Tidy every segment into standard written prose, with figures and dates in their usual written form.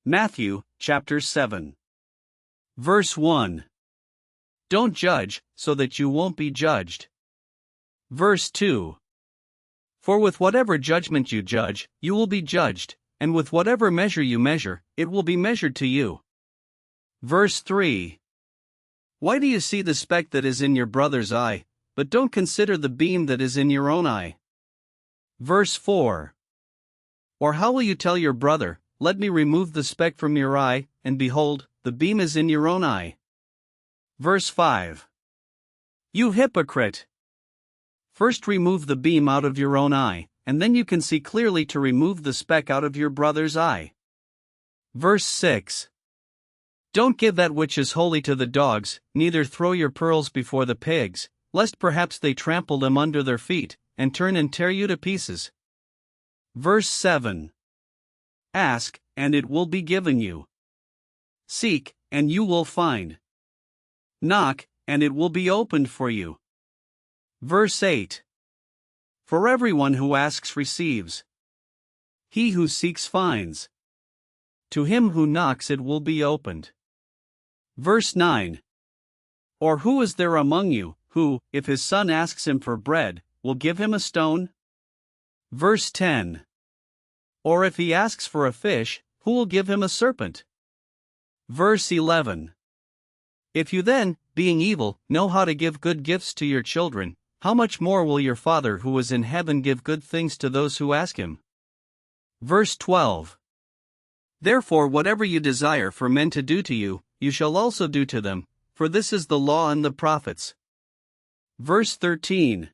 Matthew, chapter 7. Verse 1. Don't judge, so that you won't be judged. Verse 2. For with whatever judgment you judge, you will be judged, and with whatever measure you measure, it will be measured to you. Verse 3. Why do you see the speck that is in your brother's eye, but don't consider the beam that is in your own eye? Verse 4. Or how will you tell your brother, let me remove the speck from your eye, and behold, the beam is in your own eye? Verse 5. You hypocrite! First remove the beam out of your own eye, and then you can see clearly to remove the speck out of your brother's eye. Verse 6. Don't give that which is holy to the dogs, neither throw your pearls before the pigs, lest perhaps they trample them under their feet, and turn and tear you to pieces. Verse 7. Ask, and it will be given you. Seek, and you will find. Knock, and it will be opened for you. Verse 8. For everyone who asks receives. He who seeks finds. To him who knocks it will be opened. Verse 9. Or who is there among you, who, if his son asks him for bread, will give him a stone? Verse 10. Or if he asks for a fish, who will give him a serpent? Verse 11. If you then, being evil, know how to give good gifts to your children, how much more will your Father who is in heaven give good things to those who ask him? Verse 12. Therefore whatever you desire for men to do to you, you shall also do to them, for this is the law and the prophets. Verse 13.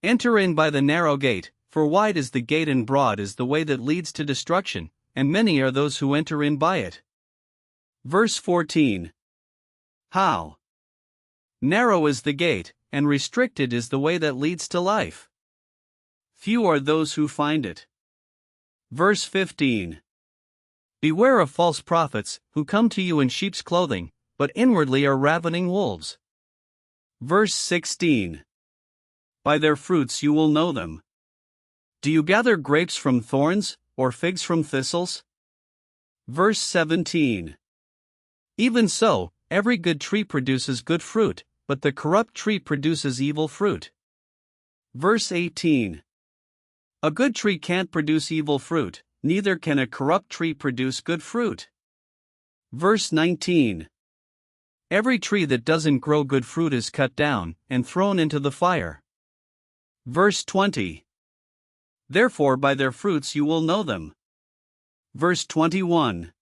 Enter in by the narrow gate, for wide is the gate and broad is the way that leads to destruction, and many are those who enter in by it. Verse 14. How? Narrow is the gate, and restricted is the way that leads to life. Few are those who find it. Verse 15. Beware of false prophets, who come to you in sheep's clothing, but inwardly are ravening wolves. Verse 16. By their fruits you will know them. Do you gather grapes from thorns, or figs from thistles? Verse 17. Even so, every good tree produces good fruit, but the corrupt tree produces evil fruit. Verse 18. A good tree can't produce evil fruit, neither can a corrupt tree produce good fruit. Verse 19. Every tree that doesn't grow good fruit is cut down, and thrown into the fire. Verse 20. Therefore by their fruits you will know them. Verse 21.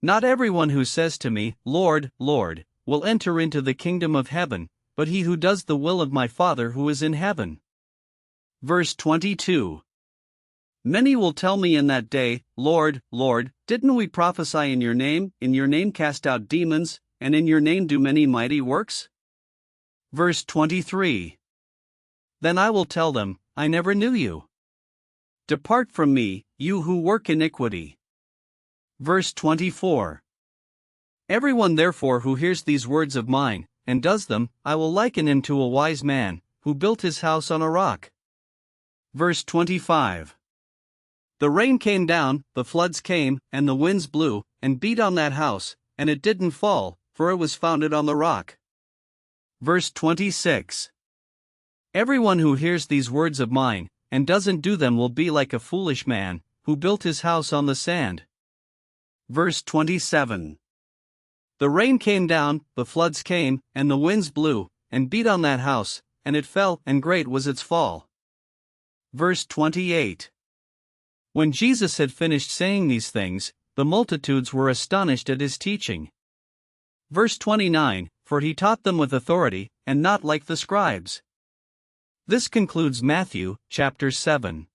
Not everyone who says to me, Lord, Lord, will enter into the kingdom of heaven, but he who does the will of my Father who is in heaven. Verse 22. Many will tell me in that day, Lord, Lord, didn't we prophesy in your name cast out demons, and in your name do many mighty works? Verse 23. Then I will tell them, I never knew you. Depart from me, you who work iniquity. Verse 24. Everyone therefore who hears these words of mine, and does them, I will liken him to a wise man, who built his house on a rock. Verse 25. The rain came down, the floods came, and the winds blew, and beat on that house, and it didn't fall, for it was founded on the rock. Verse 26. Everyone who hears these words of mine, and doesn't do them will be like a foolish man, who built his house on the sand. Verse 27. The rain came down, the floods came, and the winds blew, and beat on that house, and it fell, and great was its fall. Verse 28. When Jesus had finished saying these things, the multitudes were astonished at his teaching. Verse 29. For he taught them with authority, and not like the scribes. This concludes Matthew, chapter 7.